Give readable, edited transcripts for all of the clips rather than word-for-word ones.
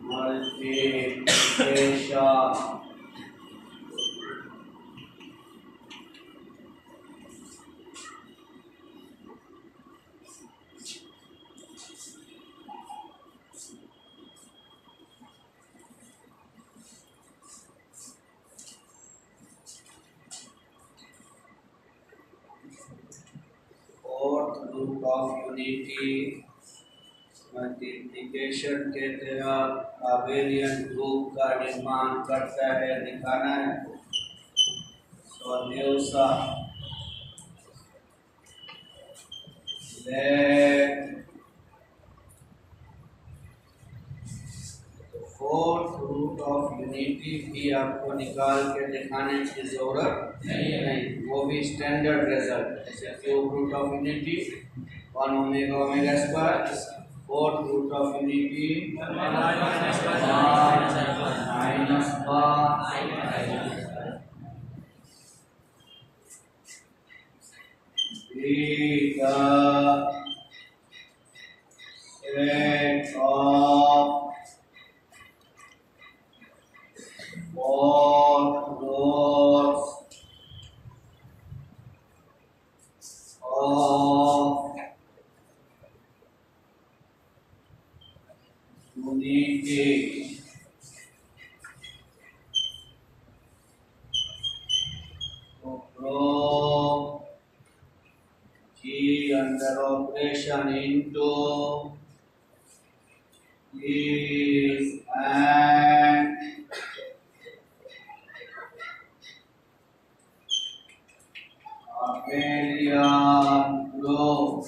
multiplication. Fourth root of unity multiplication के तहत abelian group का निर्माण करता है, दिखाना है। Solution fourth root of unity भी आपको निकाल के दिखाने की जरूरत नहीं, वो भी स्टैंडर्ड रिजल्ट। जैसे cube root of unity 1 omega omega square, fourth root of unity minus 1 all rows of unity to prove G under operation into is an abelian group.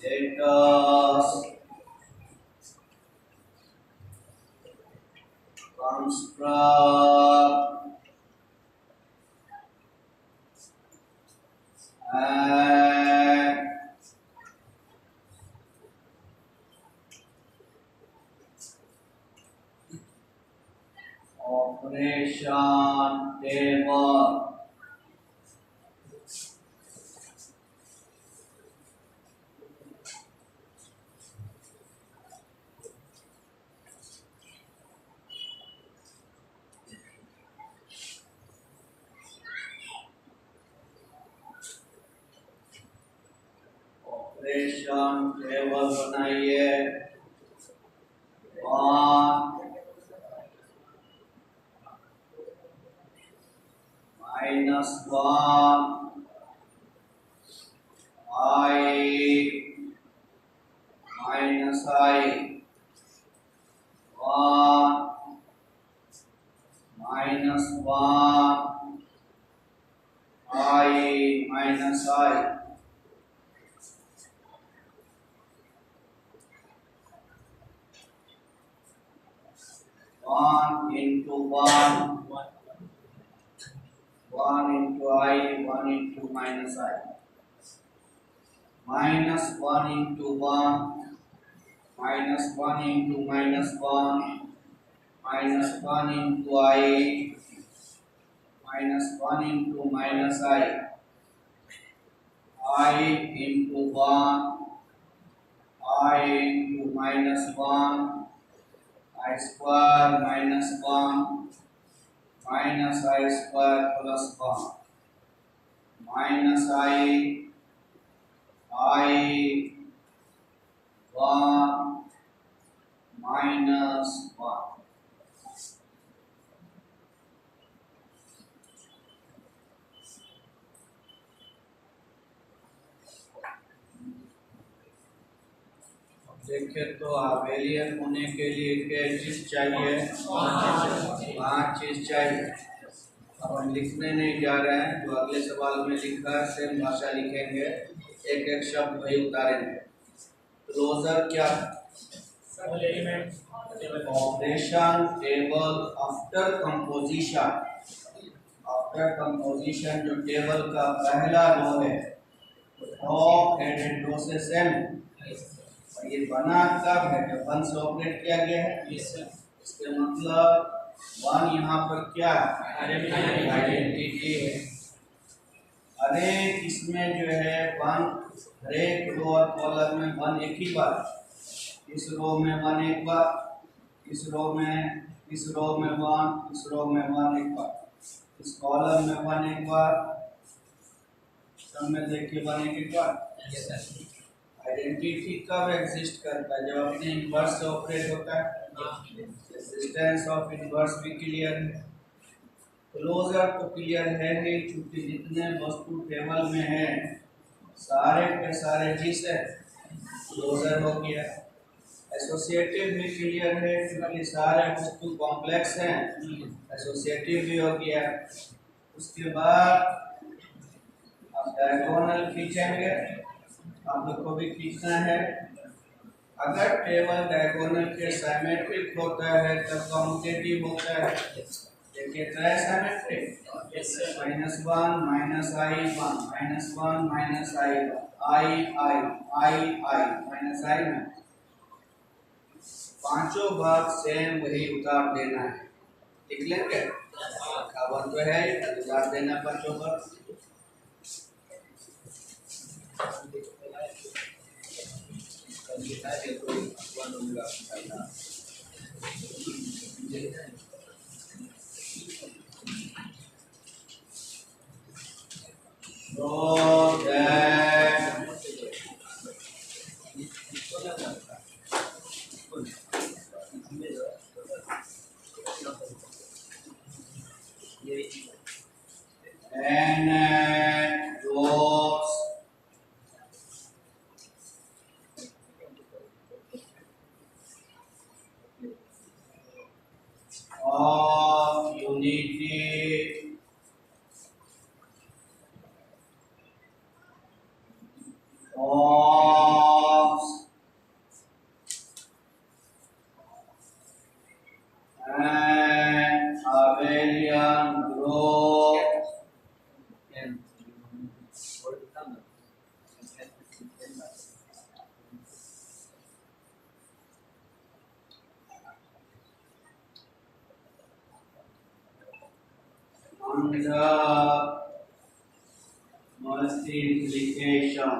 Let us construct an operation table. Operation table बनाइए। 1 minus 1 I minus I 1 minus 1 I minus I 1 into 1 1 into I 1 into minus I minus 1 into 1 minus 1 into minus 1 minus 1 into I minus 1 into minus I into 1 I into minus 1 I square minus 1 minus I square plus 1 minus I 1 minus 1। देखिए तो abelian होने के लिए क्या चीज चाहिए? 5 चीज चाहिए। अब हम लिखने नहीं जा रहे हैं, जो अगले सवाल में लिखा है सेम भाषा लिखेंगे, एक एक शब्द वही उतारेंगे। क्लोजर क्या? Operation table after composition. After composition जो टेबल का पहला रो है, टॉप हेडेड रो से सेम। ये बना कब है? जब 1 से ऑपरेट किया गया है। इसके मतलब वन यहाँ पर क्या आइडेंटिटी है। हर एक इसमें जो है वन, हर एक रो और कॉलम में वन एक ही बार, इस रो में वन एक बार, इस रो में वन, इस रो में वन एक बार, इस कॉलम में वन एक बार, सब में देखिए वन एक बार। आइडेंटिटी कब एग्जिस्ट करता है? जब अपने इनवर्स से ऑपरेट होता है। एग्जिस्टेंस ऑफ इनवर्स भी क्लियर है। क्लोजर तो क्लियर है ही, क्योंकि जितने वस्तु टेबल में है सारे के सारे जिस है क्लोजर हो गया। एसोसिएटिव भी क्लियर है, क्योंकि सारे वस्तु कॉम्प्लेक्स हैं, एसोसिएटिव भी हो गया। उसके बाद आप डायगोनल खींचेंगे, आप लोग को भी खींचना है। अगर टेबल डायगोनल के सिमेट्रिक होता है तब कम्यूटेटिव होता है। देखिए ट्राइसिमेट्रिक -1 -i1 -1 -i -i में पांचों भाग सेम वही उतार देना है। लिख लेंगे, खावन तो है उतार देना पांचों भाग। So that and those of unity forms an abelian group under multiplication.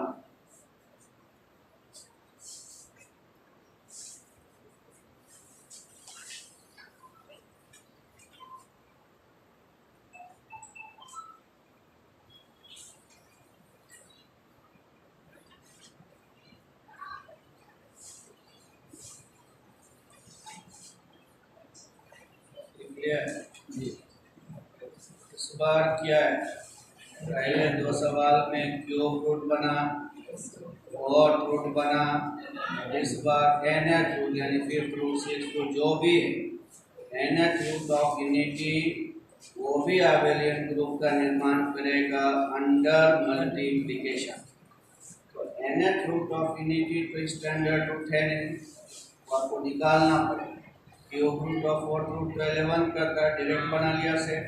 इस बार क्या है, पहले दो सवाल में क्यूब रूट बना और रूट बना। इस बार nth रूट यानी फिफ्थ रूट, सिक्स्थ रूट जो भी है, nth रूट ऑफ यूनिटी वो भी आबेलियन ग्रुप का निर्माण करेगा अंडर मल्टीप्लिकेशन। तो nth रूट ऑफ यूनिटी तो स्टैंडर्ड रूट है नहीं, आपको निकालना पड़ेगा। Cube root of fourth root तो 11 करता है, डायरेक्ट बना लिया सेट।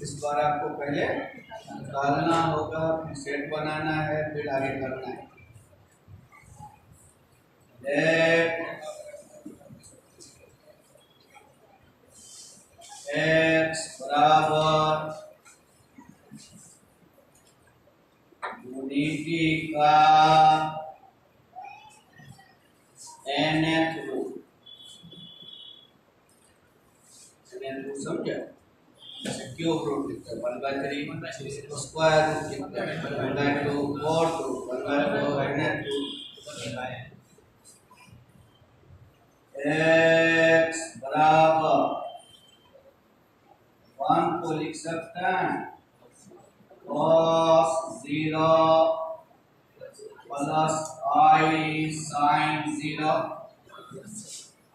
इस बार आपको पहले निकालना होगा, फिर सेट बनाना है, फिर आगे करना है। x बराबर यूनिटी का nth रूट, समझे? जैसे क्यूब रूट लिखते हैं 1/3, स्क्वायर रूट लिखते हैं 1/2, fourth root 1/4, nth root. x बराबर 1 को लिख सकते हैं cos 0 plus i sin 0,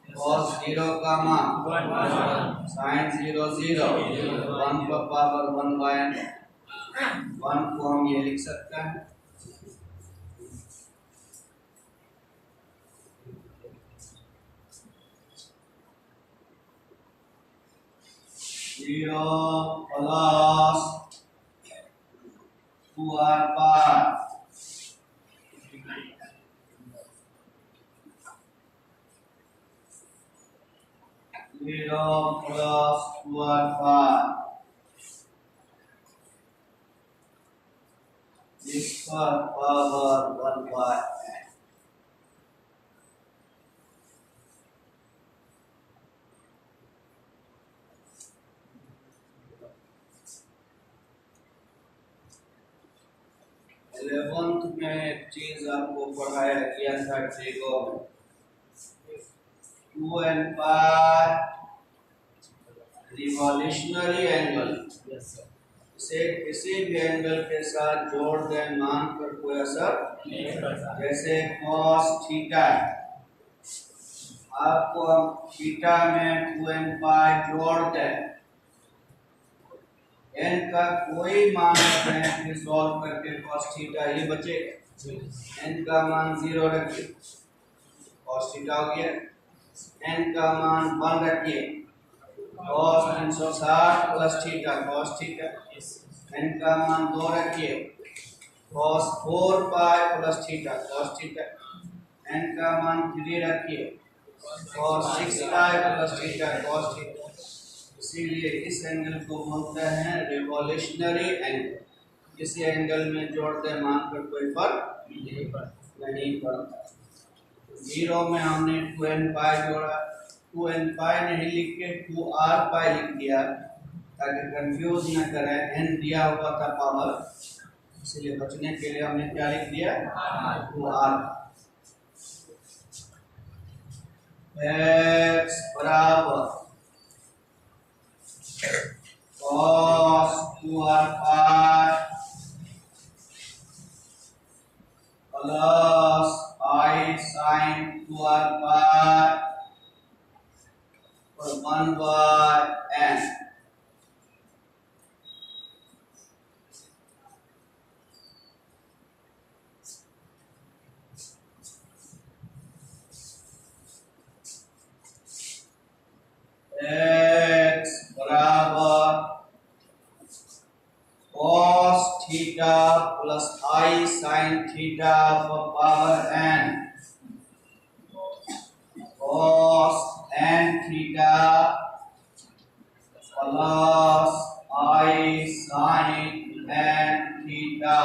cos 0 का मान sin 0 0, 1 का पावर 1/1 को हम ये लिख सकते हैं। Zero plus 2r/, 0 plus 2 alpha इसका पावर 1 by n। इलेवेंथ में एक चीज आपको पढ़ाया किया था ट्रिगो में 2n पाई रिवॉल्यूशनरी एंगल। इसे किसी भी एंगल के साथ जोड़ दें मान पर कोई असर नहीं पड़ता। जैसे cos थीटा आपको हम थीटा में 2n पाई जोड़ दें n का कोई मान रखें फिर सॉल्व करके cos थीटा ये बचेगा। n का मान 0 रखिए cos थीटा हो गया। n का मान 1 रखिए cos 360 plus theta cos theta. n का मान 2 रखिए cos 4 pi plus theta cos theta. n का मान 3 रखिए cos 6 pi plus theta cos theta. इसीलिए इस एंगल को बोलते हैं रिवॉल्यूशनरी एंगल। इस एंगल में जोड़ते मान पर कोई फर्क नहीं पड़ता। 0 में हमने 2n पाई जोड़ा 2n पाई नहीं लिख के 2r पाई लिख दिया ताकि कंफ्यूज न करें। n दिया हुआ था पावर इसलिए बचने के लिए हमने क्या लिख दिया 2r। x बराबर cos 2r pi plus i sin 2r pi और 1 by n। x बराबर cos theta plus i sin theta power n cos n theta plus i sin n theta.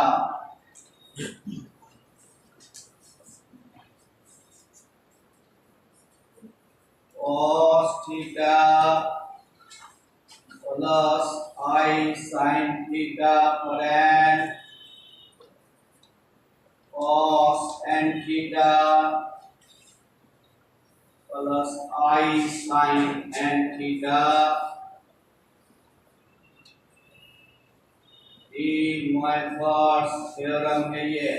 cos theta plus i sin theta पर n cos n theta plus i sin n theta. De Moivre's theorem है ये।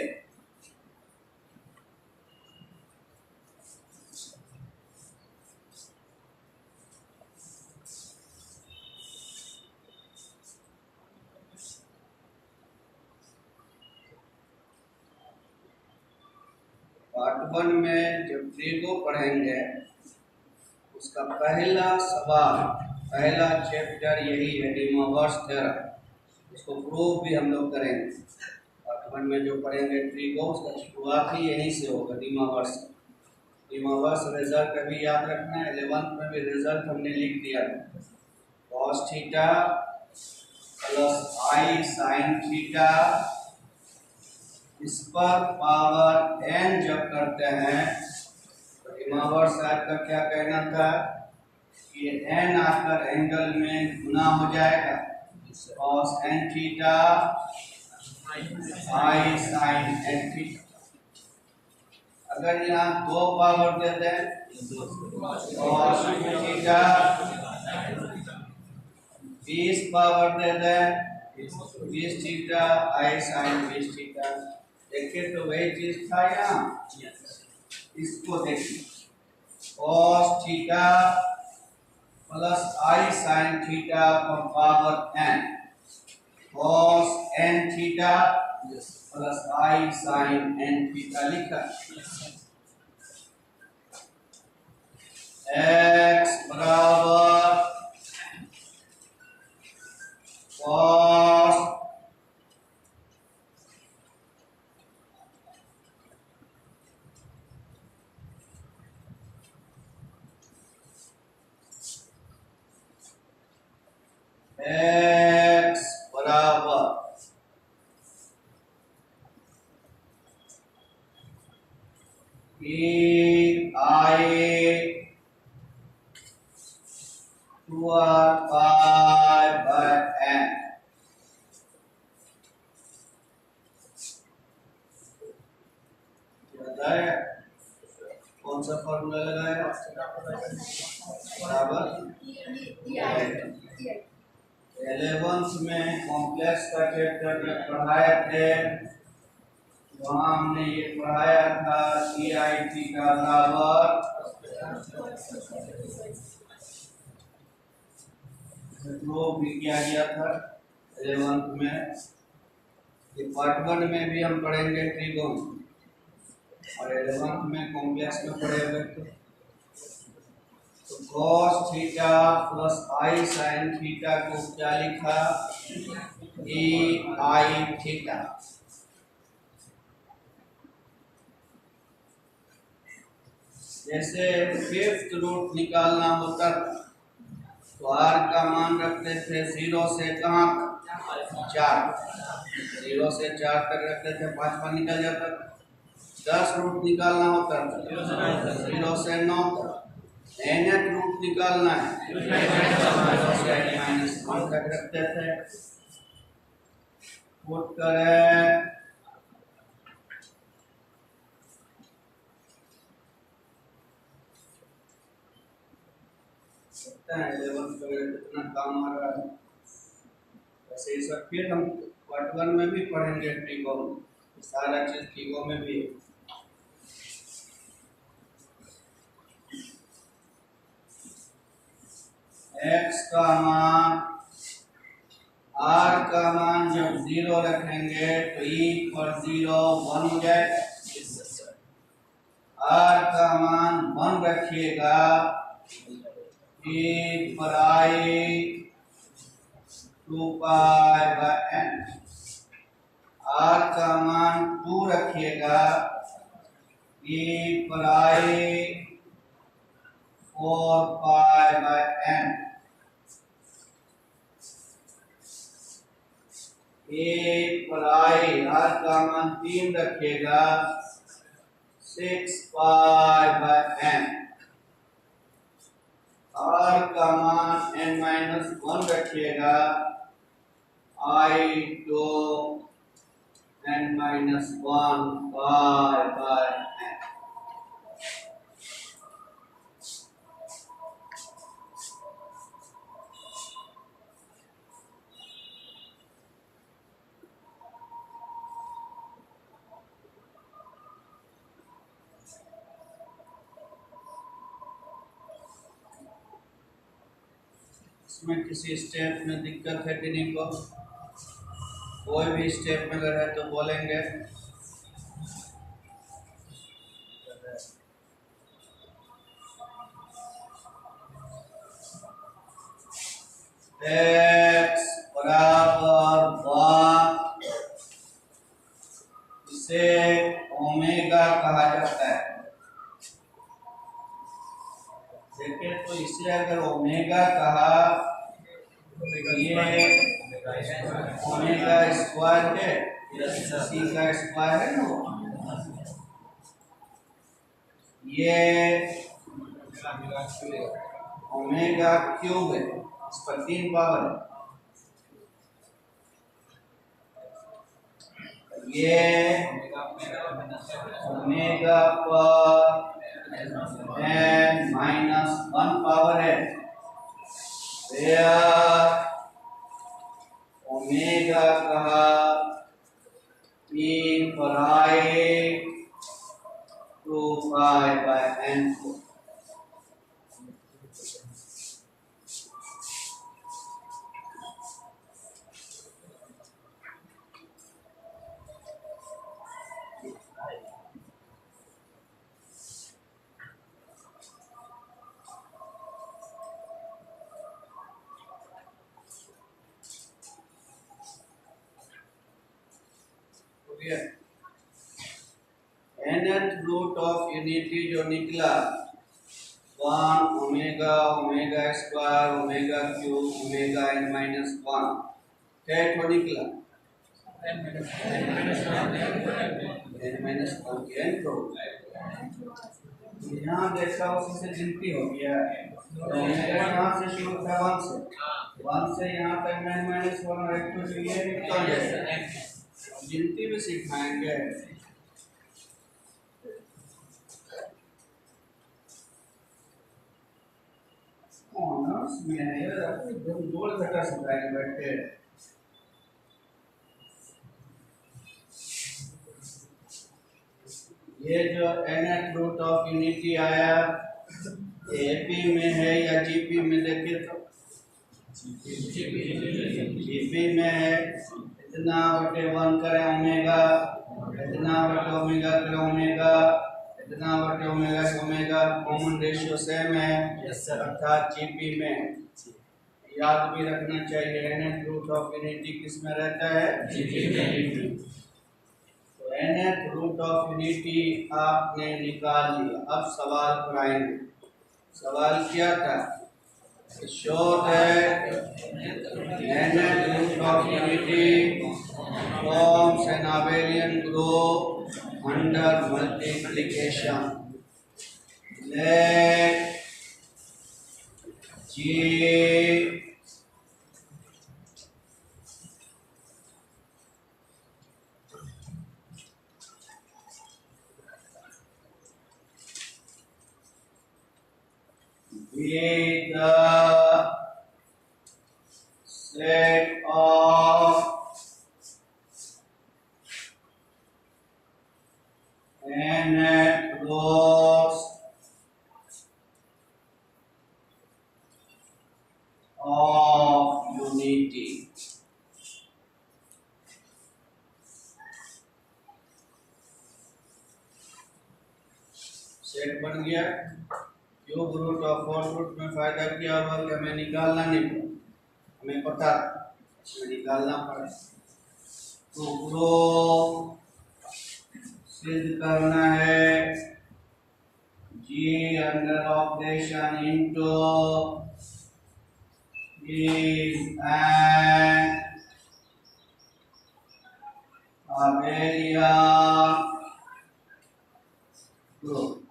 Part 1 में जब trigo पढ़ेंगे उसका पहला सवाल पहला चैप्टर यही है डी मोइफर्स थ्योरम। इसको प्रूव भी हम लोग करेंगे। पार्ट 1 में जो पढ़ेंगे ट्रिगो उसका शुरुआत ही यहीं से होगा डी मोइफर्स। डी मोइफर्स रिजल्ट अभी याद रखना है। 11th में भी रिजल्ट हमने लिख दिया cos theta plus i sin theta इस पर पावर n जब करते हैं तो इमावर्स साहब का क्या कहना था कि n आकर एंगल में गुना हो जाएगा cos n theta i sin n theta. अगर यहाँ 2 पावर दे दें cos थीटा 20 पावर दे दें 20 थीटा i sin 20 थीटा। देखिए तो वही चीज था यहाँ। इसको देखिए cos theta plus i sin theta पर power n cos n theta plus i sin n theta लिखा। x बराबर cos x बराबर I 2r pi by n। बताया कौन सा फॉर्मूला लगाया बराबर 11th में कॉम्प्लेक्स का चैप्टर जब पढ़ाए थे वहाँ हमने ये पढ़ाया था CIT का बराबर प्रूव भी किया गया था 11th में। ये पार्ट 1 में भी हम पढ़ेंगे त्रिकोण और 11th में कॉम्प्लेक्स में पढ़े हुए थे। तो cos theta plus I sin theta को क्या लिखा E I थीटा। जैसे फिफ्थ रूट निकालना होता था तो r का मान रखते थे 0 से कहाँ तक 4, 0 से 4 तक रखते थे, 5 निकल जाता था। 10 रूट निकालना होता था 0 से 9 तक। nth रूट निकालना है 0 से -1 तक रखते थे। पुट करें कितना काम आ रहा है। वैसे ही सब फिर हम पार्ट 1 में भी पढ़ेंगे त्रिकोण, सारा चीज त्रिकोण में भी। x का मान r का मान जब 0 रखेंगे तो e पर 0 1 हो जाएगा। r का मान 1 रखिएगा e पर I 2 pi by n। r का मान 2 रखिएगा e पर I 4 पाई बाय n। ए पर I r का मान 3 रखिएगा 6 पाई बाय n। r का मान n-1 रखिएगा I 2 n-1 pi by n। इसमें किसी स्टेप में दिक्कत है कि नहीं को कोई भी स्टेप में अगर है तो बोलेंगे। x बराबर 1 इसे ओमेगा कहा जाता है। देखिए तो इसे अगर ओमेगा कहा ये ओमेगा स्क्वायर है, सी का स्क्वायर है ना, ये ओमेगा क्यूब है, इस पर 3 पावर है। ये ओमेगा पर n-1 पावर है। ओमेगा कहा e पर I 2 पाई बाय n को। nth रूट ऑफ यूनिटी जो निकला 1 omega omega square omega cube omega n minus 1 क्या तो निकला n माइनस 1 n तो यहाँ देखा उसी से गिनती हो गया तो ओमेगा यहाँ से शुरू था 1 से यहाँ तक n माइनस 1 और 1 तो ये निकल जाएगा गिनती भी सिखाएंगे ऑनर्स में है यार आपको दो घटा सिखाएंगे बैठ के ये जो nth रूट ऑफ यूनिटी आया एपी में है या जीपी में देखिए तो जीपी में है इतना बटे 1 करें ओमेगा इतना बटे ओमेगा करें ओमेगा इतना बटे ओमेगा से ओमेगा कॉमन रेशियो सेम है अर्थात जीपी में याद भी रखना चाहिए nth रूट ऑफ यूनिटी किस में रहता है जीपी में तो nth रूट ऑफ यूनिटी आपने निकाल लिया अब सवाल पर आएंगे सवाल क्या था show that nth root of unity forms an abelian group under multiplication. Let G be the set of nth roots of unity. Set बन गया क्यूब रूट और फोर्थ रूट में फायदा क्या हुआ कि हमें निकालना नहीं पड़ा हमें पता हमें निकालना पड़ा तो प्रूफ सिद्ध करना है G under operation into is an abelian group.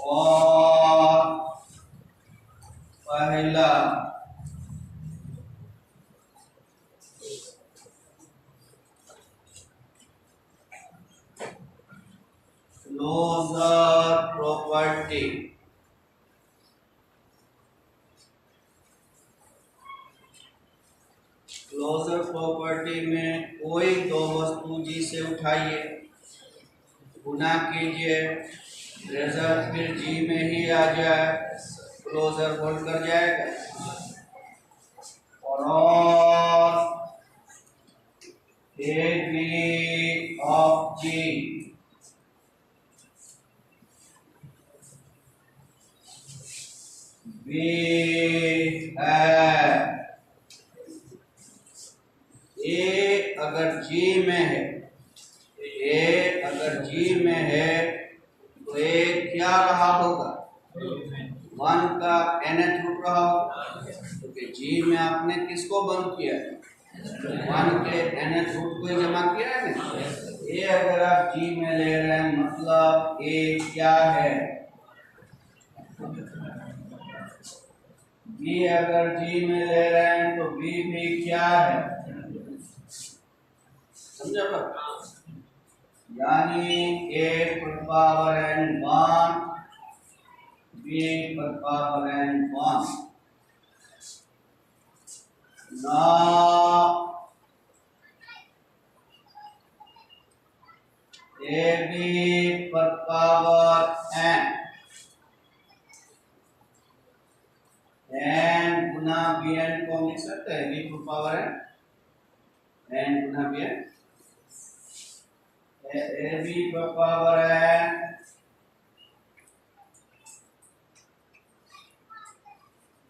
और पहला क्लोजर प्रॉपर्टी क्लोजर प्रॉपर्टी में कोई दो वस्तु जी से उठाइए गुना कीजिए रिजल्ट फिर जी में ही आ जाए क्लोजर होल्ड कर जाएगा और a b of G b है ए अगर जी में है ए अगर जी में है तो ए क्या रहा होगा 1 का nth रूट रहा होगा क्योंकि जी में आपने किसको बंद किया है 1 के nth रूट को जमा किया है ना ए अगर आप जी में ले रहे हैं मतलब ए क्या है बी अगर जी में ले रहे हैं तो बी भी क्या है समझा यानी a पर पावर n 1 b पर power n 1 now a b पर पावर n गुना बी एन को लिख सकते हैं बी पर पावर n गुना बी एन ए बी पर पावर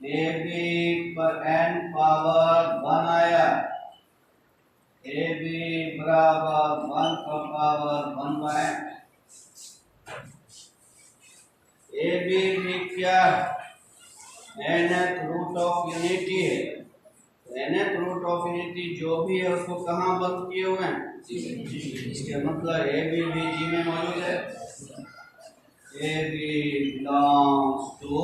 ए बी पर n पावर 1 आया, ए बी बराबर 1 का पावर 1 बाय ए बी भी क्या nth रूट ऑफ यूनिटी है। nth रूट ऑफ यूनिटी जो भी है उसको कहाँ बंद किए हुए हैं, इसके मतलब ए बी भी जी में मौजूद है। A b belongs to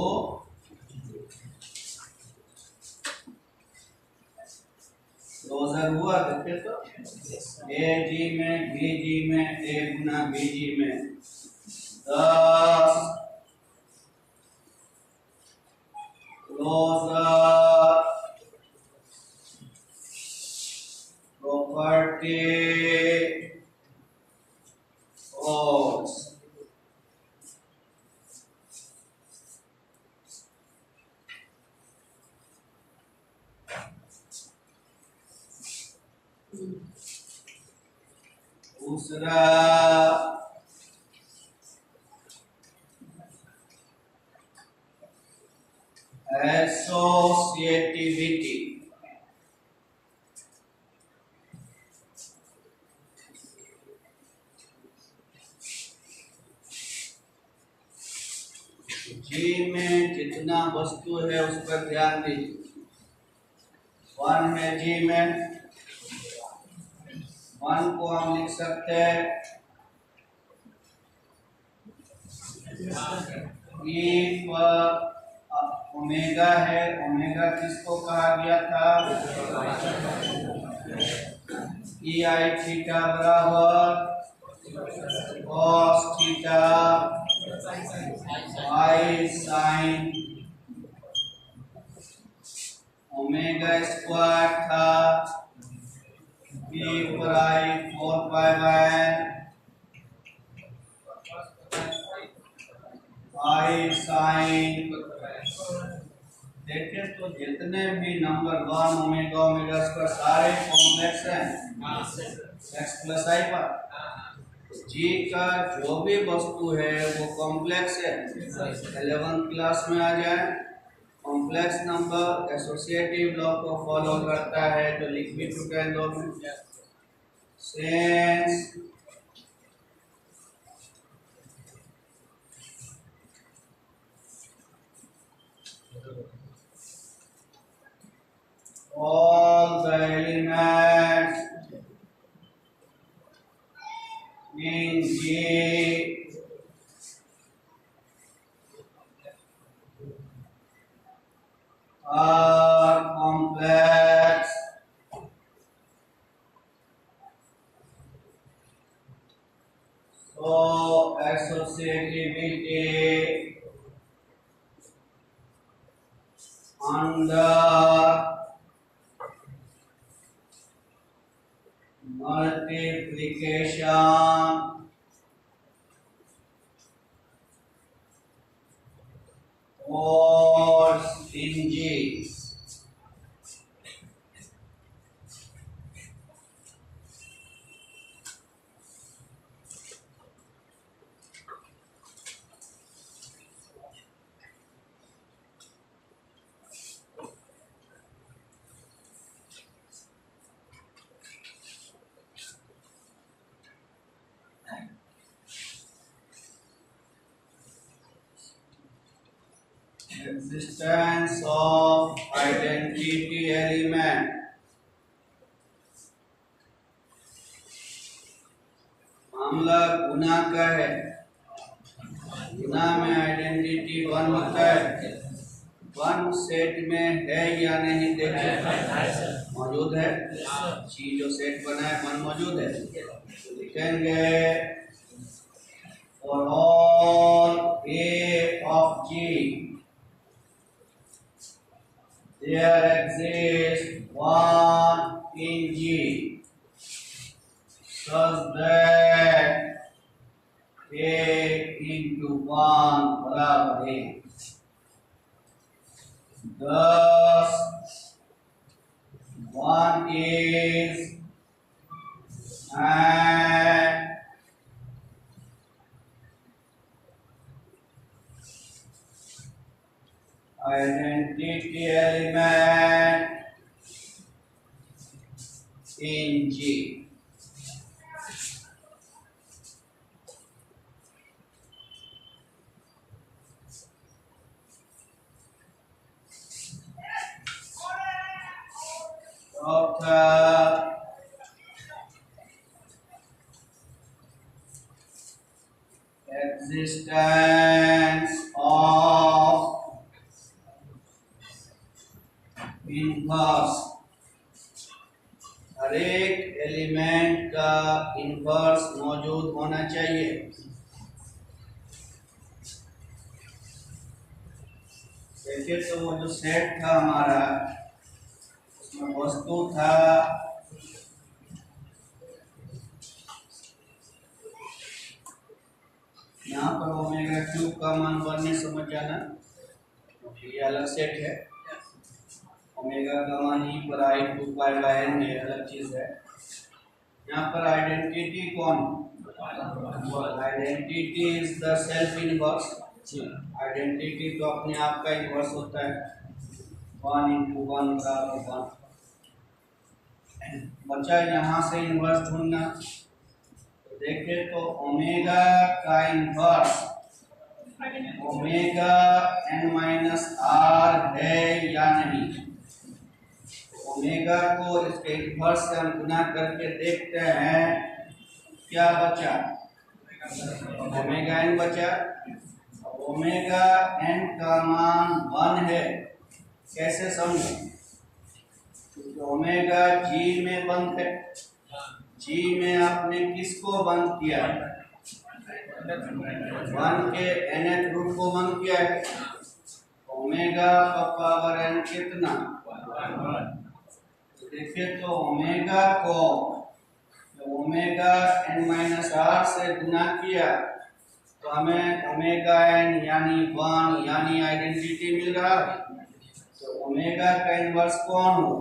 closure हुआ देखते तो ए जी में बी जी में ए गुना बी जी में 10 क्लोजर प्रॉपर्टी holds। दूसरा एसोसिएटिविटी। जी में जितना वस्तु है उस पर ध्यान दीजिए। 1 है जी में, 1 को हम लिख सकते हैं ई पर ओमेगा है, ओमेगा किसको कहा गया था, ई आई थीटा बराबर cos थीटा आई साइन ओमेगा स्क्वायर था, पी ऊपर आई 4 पाई बाय आई साइन। देखें तो जितने भी नंबर 1 ओमेगा ओमेगा स्क्वायर सारे कॉम्प्लेक्स हैं x प्लस आई पर। जी का जो भी वस्तु है वो कॉम्प्लेक्स है। 11th क्लास में आ जाए, कॉम्प्लेक्स नंबर एसोसिएटिव लॉ को फॉलो करता है, तो लिख भी चुके हैं लोग। Since all the elements in G are complex, so associativity under multiplication or in G। Existence of identity element। मामला गुना का है, गुना में आइडेंटिटी 1 होता है। 1 सेट में है या नहीं देखिए, मौजूद है। जी जो सेट बना है 1 मौजूद है, तो लिखेंगे for all A of G there exists 1 in G such that A into 1 बराबर है। Thus 1 is an identity element in G. Existence of inverse, हर एक एलिमेंट का इन्वर्स मौजूद होना चाहिए। देखिए तो वो जो सेट था हमारा, उसमें वस्तु था यहाँ पर ओमेगा क्यूब का मान 1 नहीं समझ जाना, ये अलग सेट है। ओमेगा का मान ई पर आई 2 पाई बाय एन, ये अलग चीज है। यहाँ पर आइडेंटिटी कौन, identity is the self inverse. Identity तो अपने आप का इनवर्स होता है, 1 into 1 बराबर 1। बचा यहाँ से इनवर्स ढूंढना, तो देखे तो ओमेगा का inverse omega n minus r है या नहीं। ओमेगा को इसके इनवर्स से हम गुना करके देखते हैं, क्या बचा, ओमेगा n बचा। ओमेगा n का मान 1 है, कैसे समझे, क्योंकि ओमेगा जी में बंद है। जी में आपने किसको बंद किया, 1 के nth रूट को बंद किया है। ओमेगा का पावर n कितना, देखिए तो ओमेगा को ओमेगा n माइनस आर से गुना किया तो हमें ओमेगा n यानी 1 यानी आइडेंटिटी मिल रहा है। तो ओमेगा का इनवर्स कौन हो,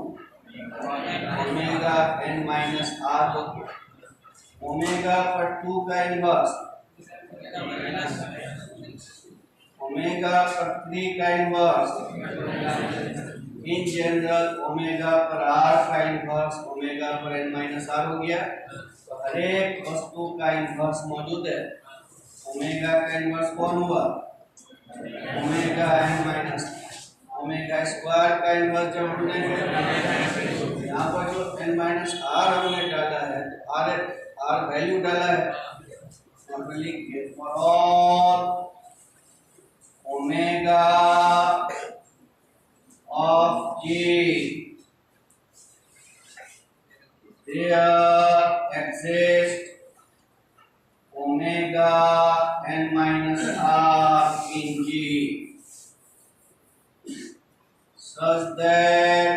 ओमेगा n माइनस आर हो। ओमेगा पर 2 का इनवर्स, ओमेगा पर 3 का इनवर्स, इन जनरल ओमेगा पर आर का इनवर्स ओमेगा पर n माइनस आर हो गया। तो हर एक वस्तु का इनवर्स मौजूद है। ओमेगा का इनवर्स कौन हुआ, omega n minus omega square का इनवर्स जब हमने यहाँ पर जो n माइनस आर हमने डाला है, आर वैल्यू डाला है, यहाँ पर लिखिए for all omega of G there exists omega n minus r in G such that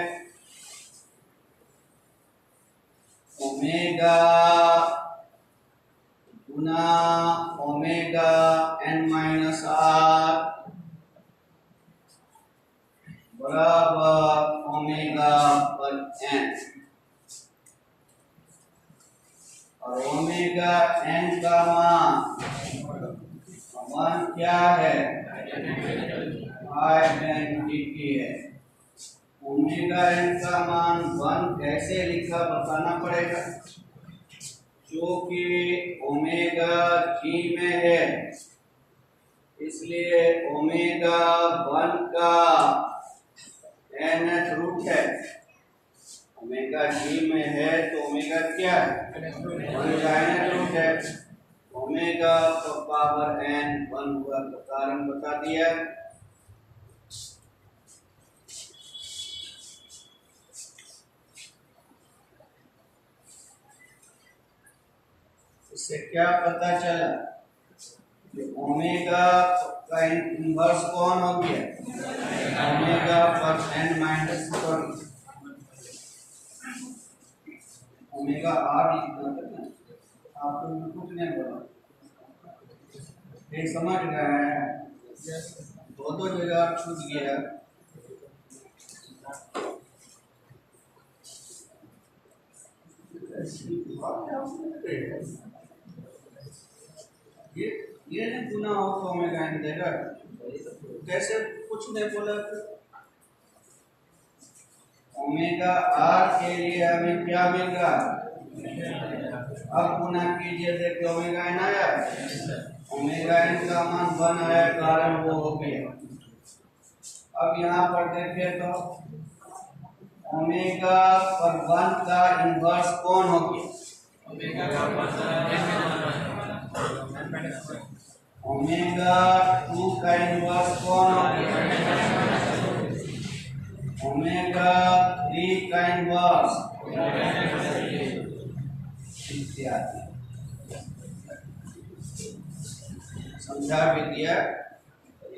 omega Guna omega n minus r बराबर ओमेगा पर n, और ओमेगा n का मान क्या है, आइडेंटिटी है। ओमेगा n का मान 1 कैसे लिखा बताना पड़ेगा, जो कि ओमेगा जी में है, इसलिए ओमेगा 1 का nth रूट है। ओमेगा जी में है तो ओमेगा क्या है, ओमेगा nth रूट है। ओमेगा का पावर n 1 हुआ तो कारण बता दिया। इससे क्या पता चला कि ओमेगा का इनवर्स कौन हो गया, ओमेगा पर n माइनस ओमेगा आर लिखना था, आप लोग कुछ नहीं बोला, ये समझ रहे हैं, दो जगह छूट गया। ये नहीं गुना हो तो ओमेगा n देगा, कैसे कुछ कुछ नहीं बोला। ओमेगा आर के लिए हमें क्या मिल रहा है? अब गुना कीजिए, देखिए ओमेगा एन आया, ओमेगा एन का मान 1 आया, कारण वो हो गया। अब यहाँ पर देखिए तो ओमेगा पर 1 का इनवर्स कौन हो गया? ओमेगा 2 का इनवर्स कौन हो गया? ओमेगा 3 का इनवर्स इत्यादि। समझा भी दिया।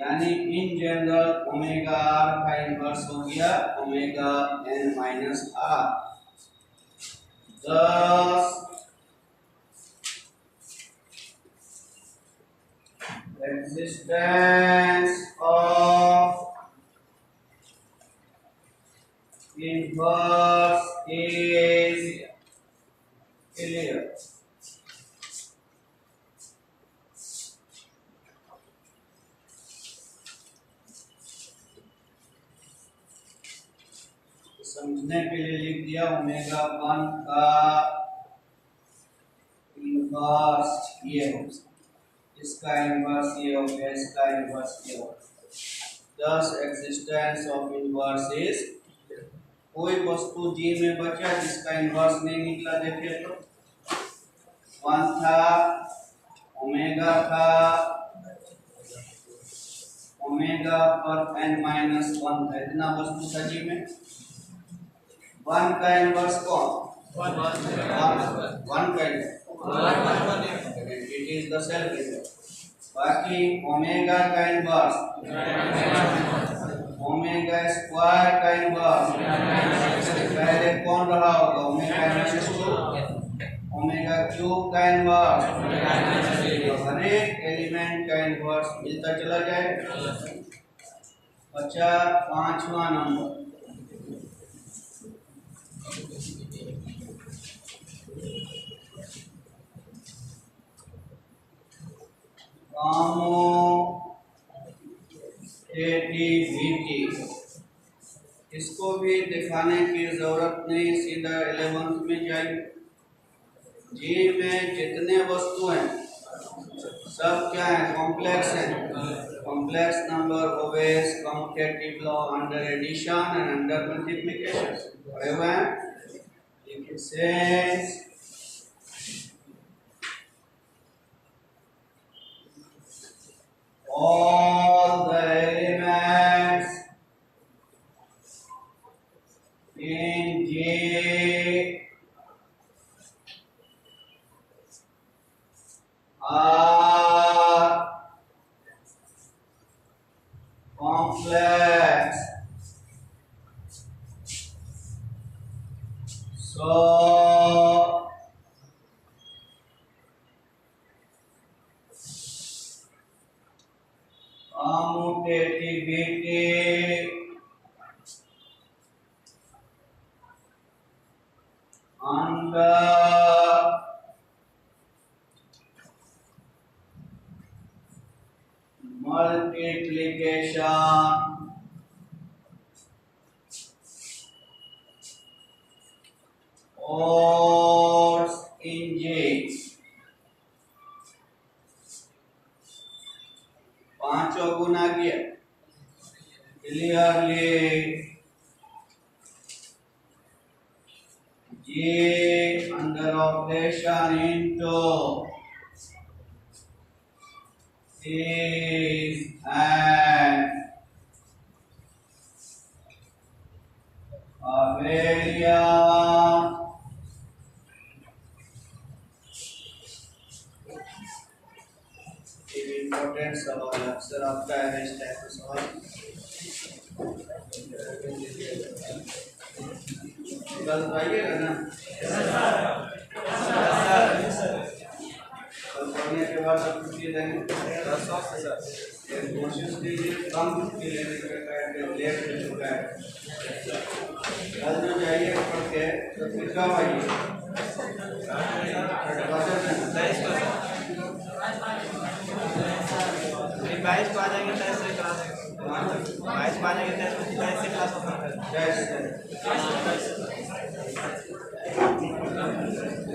यानी इन जनरल ओमेगा आर का इनवर्स हो गया omega n minus r. thus existence of inverse is clear। समझने के लिए लिख दिया ओमेगा 1 का इनवर्स ये हो, इसका इनवर्स ये हो गया, इसका इनवर्स ये हो। thus existence of inverse is। कोई वस्तु जी में बचा जिसका इनवर्स नहीं निकला, देखिए तो 1 था, ओमेगा था, ओमेगा पर n माइनस 1 था, इतना वस्तु था जी में। 1 का इनवर्स कौन? 1 का it is the self inverse. बाकी ओमेगा का इनवर्स, ओमेगा स्क्वायर का इनवर्स पहले कौन रहा होगा? Omega minus 2। ओमेगा क्यूब का इनवर्स, हर एक एलिमेंट का इनवर्स मिलता चला जाए। बचा 5वां नंबर, कम्यूटेटिविटी। इसको भी दिखाने की जरूरत नहीं, सीधा 11th में जाइए। जी में जितने वस्तु हैं सब क्या है? कॉम्प्लेक्स हैं। Complex number obeys commutative law under addition and under multiplication पढ़े हुए हैं। It says all the elements in J are complex, so commutativity under multiplication or in J। 5 गुना किया clearly. J under operation into is an abelian important सवाल अक्सर आपका है इस type का सवाल। कल आइएगा ना? कल पढ़ने के बाद आप छुट्टी देंगे। कोशिश कीजिए कम छुट्टी लेने का, लेट हो चुका है। कल जो जाइए पढ़ के तो फिर कब आइए? 22 को आ जाएंगे, 23 से करा देंगे।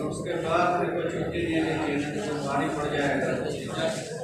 उसके बाद फिर कोई छुट्टी नहीं लेनी चाहिए, तो भारी पड़ जाएगा।